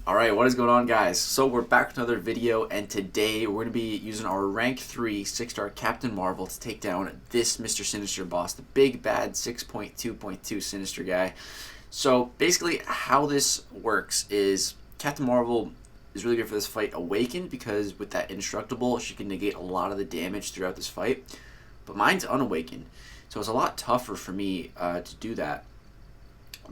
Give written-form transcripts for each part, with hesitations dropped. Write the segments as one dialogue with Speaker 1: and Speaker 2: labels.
Speaker 1: Alright, what is going on, guys? So we're back with another video, and today we're going to be using our rank 3 6-star Captain Marvel to take down this Mister Sinister boss, the big bad 6.2.2 Sinister guy. So basically how this works is Captain Marvel is really good for this fight Awakened, because with that indestructible she can negate a lot of the damage throughout this fight. But mine's Unawakened, so it's a lot tougher for me to do that.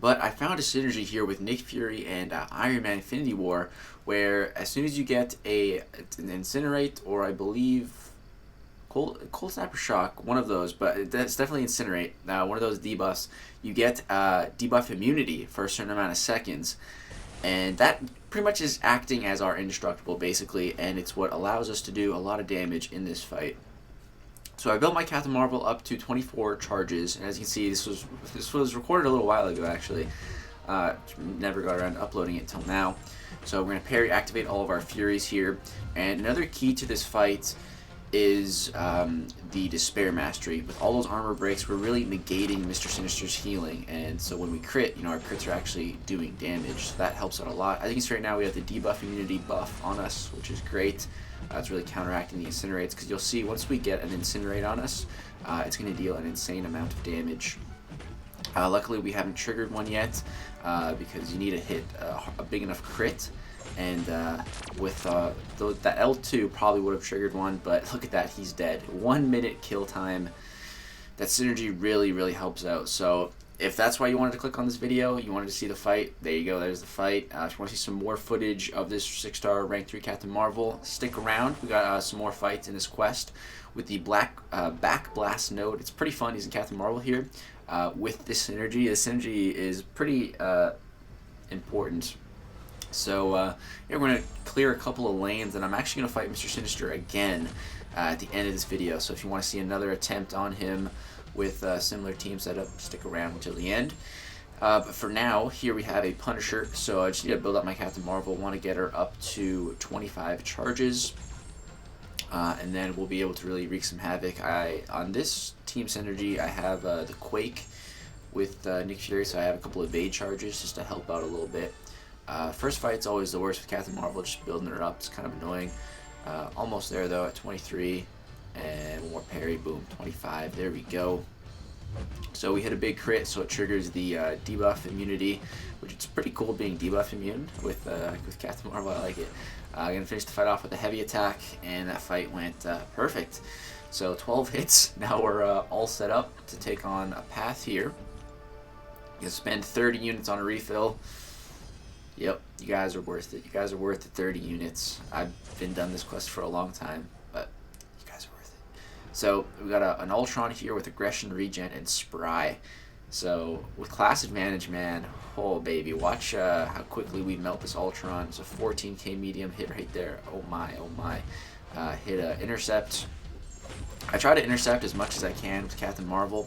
Speaker 1: But I found a synergy here with Nick Fury and Iron Man Infinity War, where as soon as you get an Incinerate, or I believe Cold Snap or Shock, one of those, but that's definitely Incinerate, one of those debuffs, you get debuff immunity for a certain amount of seconds. And that pretty much is acting as our indestructible, basically, and it's what allows us to do a lot of damage in this fight. So I built my Captain Marvel up to 24 charges, and as you can see, this was recorded a little while ago, actually. Never got around to uploading it until now. So we're going to parry activate all of our Furies here. And another key to this fight is the Despair Mastery. With all those armor breaks, we're really negating Mr. Sinister's healing, and so when we crit, our crits are actually doing damage, so that helps out a lot. I think right now we have the debuff immunity buff on us, which is great. It's really counteracting the Incinerates, because you'll see once we get an Incinerate on us, it's going to deal an insane amount of damage. Luckily we haven't triggered one yet, because you need to hit a big enough crit. And with that L2 probably would have triggered one, but look at that, he's dead. 1 minute kill time. That synergy really helps out. So if that's why you wanted to click on this video, you wanted to see the fight, there you go, there's the fight. If you want to see some more footage of this 6-star rank 3 Captain Marvel, stick around. We got some more fights in this quest with the back blast node. It's pretty fun using Captain Marvel here with this synergy. The synergy is pretty important. So yeah, we're going to clear a couple of lanes, and I'm actually going to fight Mr. Sinister again at the end of this video. So if you want to see another attempt on him with a similar team setup, stick around until the end. But for now, here we have a Punisher. So I just need to build up my Captain Marvel. Want to get her up to 25 charges. And then we'll be able to really wreak some havoc. On this team synergy, I have the Quake with Nick Fury, so I have a couple of evade charges just to help out a little bit. First fight's always the worst with Captain Marvel, just building her up. It's kind of annoying. Almost there though at 23, and one more parry, boom, 25. There we go. So we hit a big crit, so it triggers the debuff immunity, which is pretty cool being debuff immune with Captain Marvel. I like it. I'm gonna finish the fight off with a heavy attack, and that fight went perfect. So 12 hits. Now we're all set up to take on a path here. You can spend 30 units on a refill. Yep, you guys are worth it. You guys are worth the 30 units. I've been done this quest for a long time, but you guys are worth it. So we got an Ultron here with aggression, regen, and spry. So with class advantage, man, oh baby, watch how quickly we melt this Ultron. It's a 14k medium hit right there. Oh my, oh my. Hit a intercept. I try to intercept as much as I can with Captain Marvel,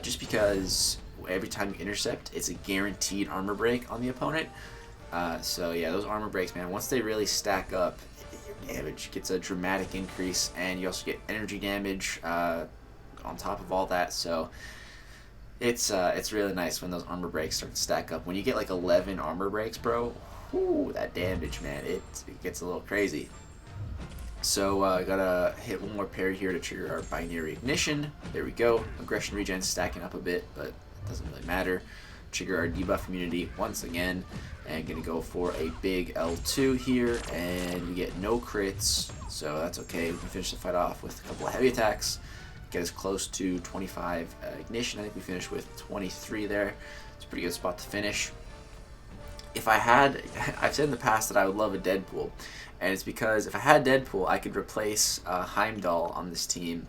Speaker 1: just because every time you intercept, it's a guaranteed armor break on the opponent. So yeah, those armor breaks, man, once they really stack up, your damage gets a dramatic increase, and you also get energy damage on top of all that. So it's really nice when those armor breaks start to stack up. When you get like 11 armor breaks, bro, whoo, that damage, man, it gets a little crazy. So gotta hit one more parry here to trigger our binary ignition. There we go. Aggression regen stacking up a bit, but doesn't really matter. Trigger our debuff immunity once again, and gonna go for a big L2 here, and we get no crits, so that's okay. We can finish the fight off with a couple of heavy attacks, get us close to 25 ignition. I think we finished with 23 there. It's a pretty good spot to finish. If I had, I've said in the past that I would love a Deadpool, and it's because if I had Deadpool, I could replace Heimdall on this team,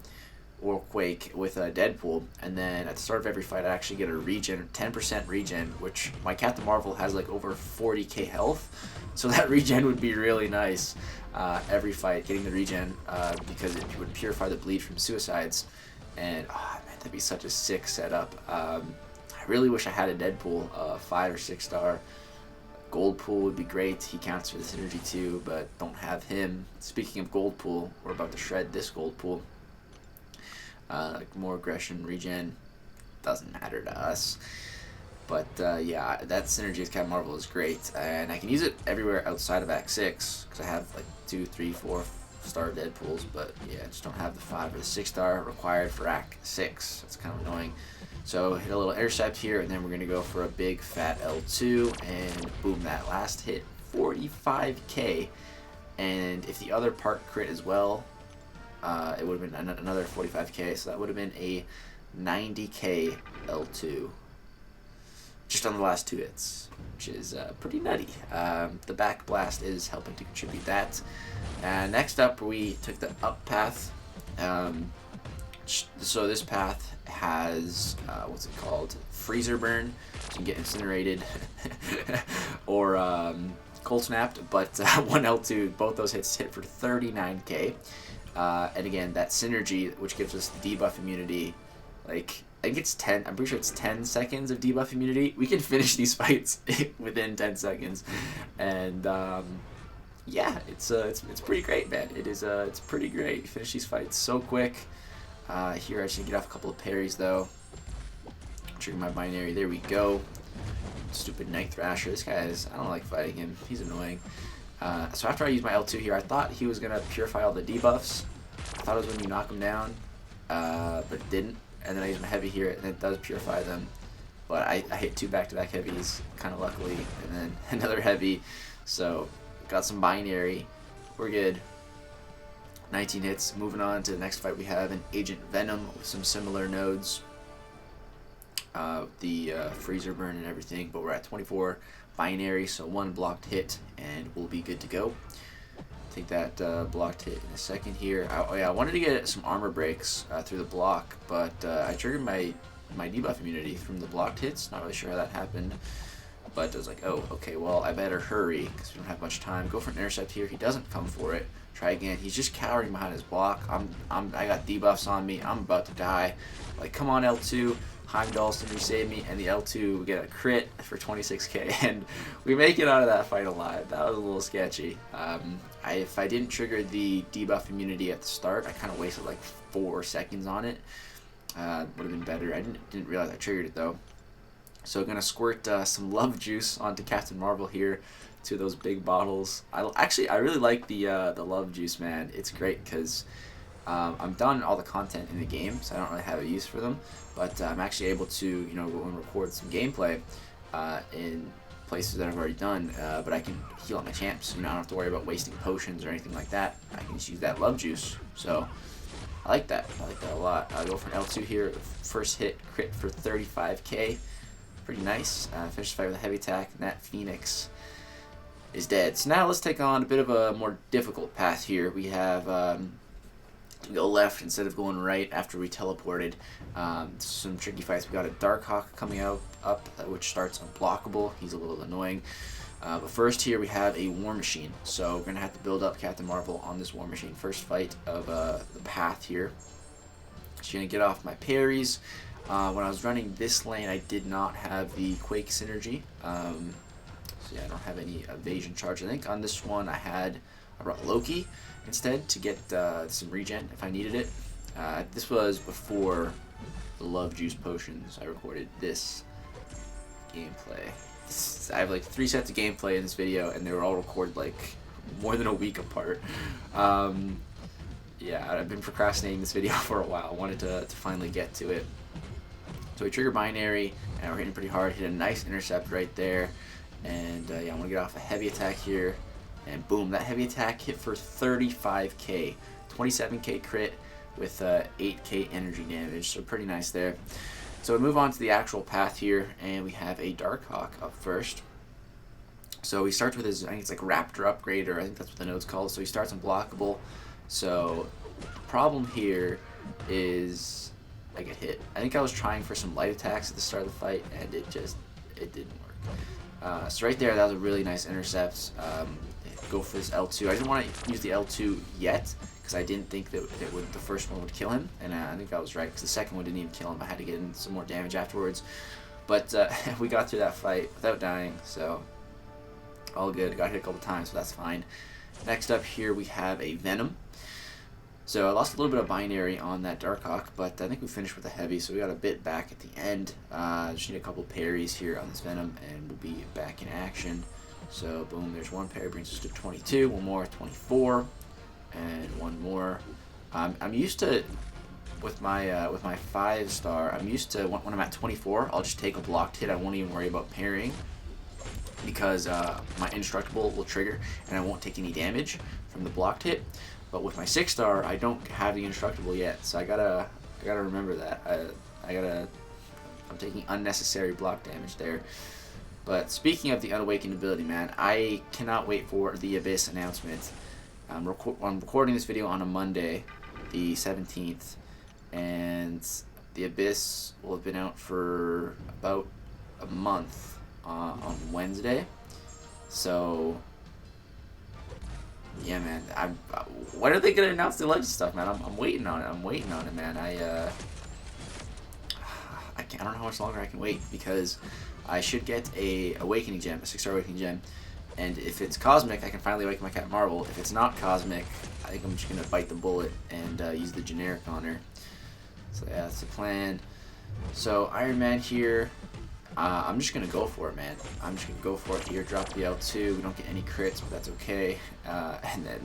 Speaker 1: or Quake, with a Deadpool, and then at the start of every fight I actually get a regen, 10% regen, which my Captain Marvel has like over 40k health, so that regen would be really nice every fight, getting the regen, because it would purify the bleed from suicides, and oh man, that'd be such a sick setup. I really wish I had a Deadpool, 5 or 6 star. Gold Pool would be great, he counts for the synergy too, but don't have him. Speaking of Gold Pool, we're about to shred this Gold Pool. More aggression, regen, doesn't matter to us. But yeah, that synergy with Captain Marvel is great, and I can use it everywhere outside of Act 6 because I have like 2, 3, 4 star Deadpools, but yeah, I just don't have the 5 or the 6 star required for Act 6. That's kind of annoying. So hit a little intercept here, and then we're gonna go for a big fat L2, and boom, that last hit, 45k. And if the other part crit as well, it would have been another 45k, so that would have been a 90k L2 just on the last 2 hits, which is pretty nutty. The back blast is helping to contribute that. Next up, we took the up path. So this path has what's it called? Freezer burn. So you can get incinerated or cold snapped. But 1L2, both those hits hit for 39k. And again, that synergy, which gives us the debuff immunity, like I think it's 10. I'm pretty sure it's 10 seconds of debuff immunity. We can finish these fights within 10 seconds, and yeah, it's pretty great, man. It's pretty great. You finish these fights so quick. Here I should get off a couple of parries though. Trigger my binary. There we go. Stupid Night Thrasher. This guy is. I don't like fighting him. He's annoying. So after I use my L2 here, I thought he was gonna purify all the debuffs. I thought it was when you knock him down, but it didn't. And then I use my heavy here, and it does purify them. But I hit 2 back-to-back heavies, kind of luckily, and then another heavy. So got some binary. We're good. 19 hits. Moving on to the next fight, we have an Agent Venom with some similar nodes. The freezer burn and everything, but we're at 24 binary, so 1 blocked hit, and we'll be good to go. Take that blocked hit in a second here. I wanted to get some armor breaks through the block, but I triggered my debuff immunity from the blocked hits. Not really sure how that happened, but I was like, oh, okay, well, I better hurry because we don't have much time. Go for an intercept here. He doesn't come for it. Try again. He's just cowering behind his block. I got debuffs on me. I'm about to die. Like, come on, L2. Heimdall you save me, and the L2 we get a crit for 26k, and we make it out of that fight alive. That was a little sketchy. If I didn't trigger the debuff immunity at the start, I kind of wasted like 4 seconds on it. Would have been better. I didn't realize I triggered it though. So I'm gonna squirt some love juice onto Captain Marvel here, 2 of those big bottles. I really like the love juice, man. It's great because I'm done all the content in the game, so I don't really have a use for them. But I'm actually able to, go and record some gameplay in places that I've already done. But I can heal up my champs. I don't have to worry about wasting potions or anything like that. I can just use that love juice. So I like that. I like that a lot. I'll go for an L2 here. First hit, crit for 35k. Pretty nice. Finish the fight with a heavy attack, and that Phoenix is dead. So now let's take on a bit of a more difficult path here. We have we go left instead of going right after we teleported. Some tricky fights. We got a Darkhawk coming up, which starts unblockable. He's a little annoying. But first here we have a War Machine. So we're going to have to build up Captain Marvel on this War Machine. First fight of the path here. Just going to get off my parries. When I was running this lane, I did not have the Quake synergy. So yeah, I don't have any evasion charge. I think on this one I brought Loki instead to get some regen if I needed it. This was before the love juice potions. I recorded this gameplay. I have like 3 sets of gameplay in this video, and they were all recorded like more than a week apart. Yeah, I've been procrastinating this video for a while. I wanted to finally get to it. So we trigger binary, and we're hitting pretty hard. Hit a nice intercept right there, and yeah, I'm gonna get off a heavy attack here. And boom, that heavy attack hit for 35k, 27k crit with 8k energy damage, so pretty nice there. So we move on to the actual path here, and we have a Darkhawk up first. So he starts with his, I think it's like Raptor upgrade, or I think that's what the node's called. So he starts unblockable. So the problem here is I get hit. I think I was trying for some light attacks at the start of the fight, and it didn't work. So right there, that was a really nice intercept. Go for this L2. I didn't want to use the L2 yet because I didn't think that the first one would kill him, and I think I was right because the second one didn't even kill him. I had to get in some more damage afterwards, but we got through that fight without dying, so all good. Got hit a couple times, so that's fine. Next up here we have a Venom. So I lost a little bit of binary on that Darkhawk, but I think we finished with a heavy, so we got a bit back at the end. Just need a couple parries here on this Venom, and we'll be back in action. So boom, there's one parry, brings us to 22, one more, 24, and one more. I'm used to, with my 5-star, I'm used to when I'm at 24, I'll just take a blocked hit. I won't even worry about parrying, because my indestructible will trigger, and I won't take any damage from the blocked hit. But with my 6-star, I don't have the indestructible yet, so I gotta remember that. I'm taking unnecessary block damage there. But speaking of the Unawakened ability, man, I cannot wait for the Abyss announcement. I'm recording this video on a Monday, the 17th, and the Abyss will have been out for about a month on Wednesday. So yeah, man. When are they gonna announce the legend stuff, man? I'm waiting on it. I'm waiting on it, man. I don't know how much longer I can wait, because I should get a Awakening gem, a 6-star Awakening gem, and if it's Cosmic, I can finally awaken my Captain Marvel. If it's not Cosmic, I think I'm just gonna bite the bullet and use the generic on her. So yeah, that's the plan. So Iron Man here. I'm just going to go for it, man. I'm just going to go for it here. Drop the L2. We don't get any crits, but that's okay. And then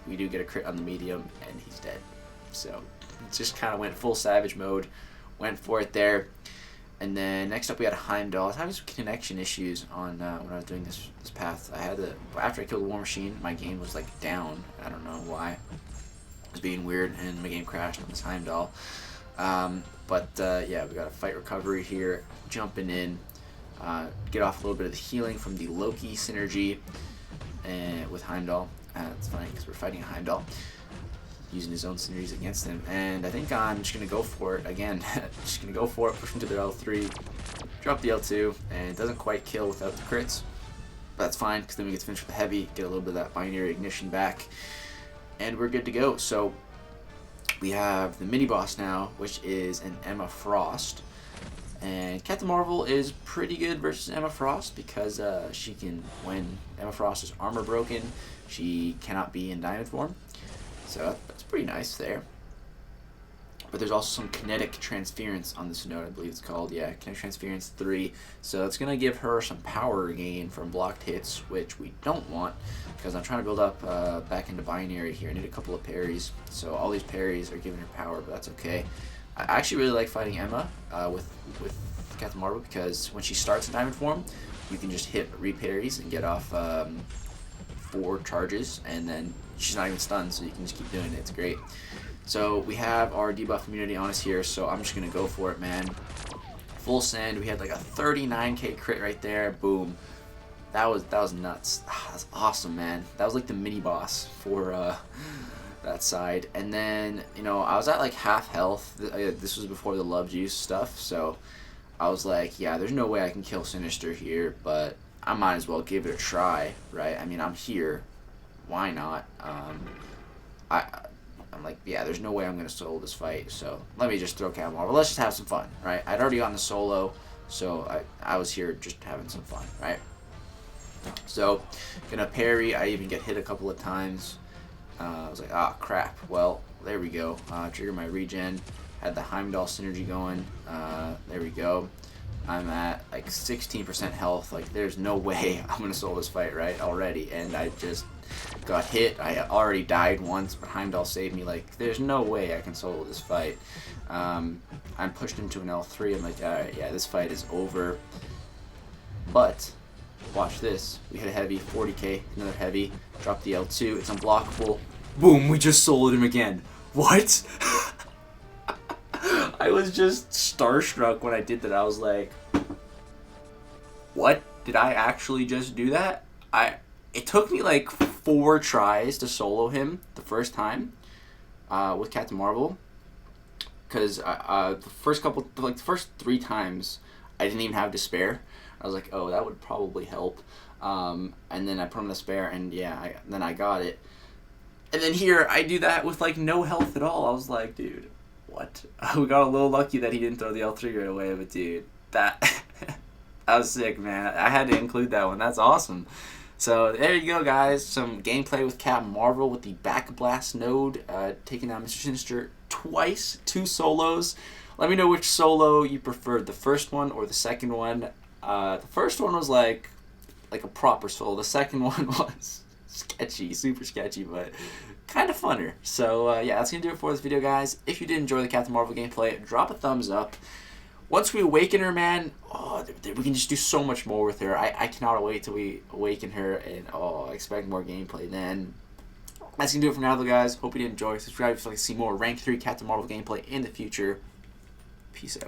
Speaker 1: we do get a crit on the medium, and he's dead. So just kind of went full Savage mode. Went for it there. And then next up we had a Heimdall. I was having some connection issues on when I was doing this path. After I killed the War Machine, my game was like down. I don't know why. It was being weird, and my game crashed on this Heimdall. Yeah, we got a fight recovery here, jumping in, get off a little bit of the healing from the Loki synergy and with Heimdall. It's funny because we're fighting a Heimdall, using his own synergies against him, and I think I'm just going to go for it again. Just going to go for it, push him to the L3, drop the L2, and it doesn't quite kill without the crits. But that's fine, because then we get to finish with the heavy, get a little bit of that binary ignition back, and we're good to go. So we have the mini-boss now, which is an Emma Frost. And Captain Marvel is pretty good versus Emma Frost, because she can, when Emma Frost is armor broken, she cannot be in diamond form. So that's pretty nice there. But there's also some kinetic transference on this node, I believe it's called. Yeah, kinetic transference 3. So it's going to give her some power gain from blocked hits, which we don't want, because I'm trying to build up back into binary here. I need a couple of parries. So all these parries are giving her power, but that's okay. I actually really like fighting Emma with Captain Marvel, because when she starts in diamond form, you can just hit re-parries and get off 4 charges, and then she's not even stunned, so you can just keep doing it. It's great. So we have our debuff immunity on us here, so I'm just going to go for it, man. Full send. We had like a 39k crit right there. Boom. That was nuts. That's awesome, man. That was like the mini boss for that side. And then, you know, I was at like half health. This was before the love juice stuff, so I was like, yeah, there's no way I can kill Sinister here, but I might as well give it a try, right? I mean, I'm here. Why not? I'm like, yeah, there's no way I'm going to solo this fight, so let me just throw Captain Marvel. Let's just have some fun, right? I'd already gotten the solo, so I was here just having some fun, right? So, gonna parry. I even get hit a couple of times. I was like, ah, crap. Well, there we go. Trigger my regen. Had the Heimdall synergy going. There we go. I'm at like 16% health. Like, there's no way I'm gonna solo this fight, right? Already, and I just got hit. I already died once, but Heimdall saved me. Like, there's no way I can solo this fight. I'm pushed into an L3. I'm like, alright, yeah, this fight is over. But watch this. We hit a heavy, 40k, another heavy. Drop the L2. It's unblockable. Boom! We just soloed him again. What? I was just starstruck when I did that. I was like, what? Did I actually just do that? It took me like 4 tries to solo him the first time with Captain Marvel, because the first 3 times I didn't even have despair. I was like, oh, that would probably help, and then I put him in despair, and yeah, then I got it. And then here I do that with like no health at all. I was like, dude, what? We got a little lucky that he didn't throw the L3 right away, but dude, that that was sick, man. I had to include that one. That's awesome. So there you go, guys. Some gameplay with Captain Marvel with the Back Blast node, taking down Mister Sinister twice, 2 solos. Let me know which solo you preferred, the first one or the second one. The first one was like a proper solo. The second one was sketchy, super sketchy, but kind of funner. So yeah, that's gonna do it for this video, guys. If you did enjoy the Captain Marvel gameplay, drop a thumbs up. Once we awaken her, man, we can just do so much more with her. I cannot wait till we awaken her, and I expect more gameplay then. That's going to do it for now, though, guys. Hope you did enjoy. Subscribe if you'd like to see more Rank 3 Captain Marvel gameplay in the future. Peace out.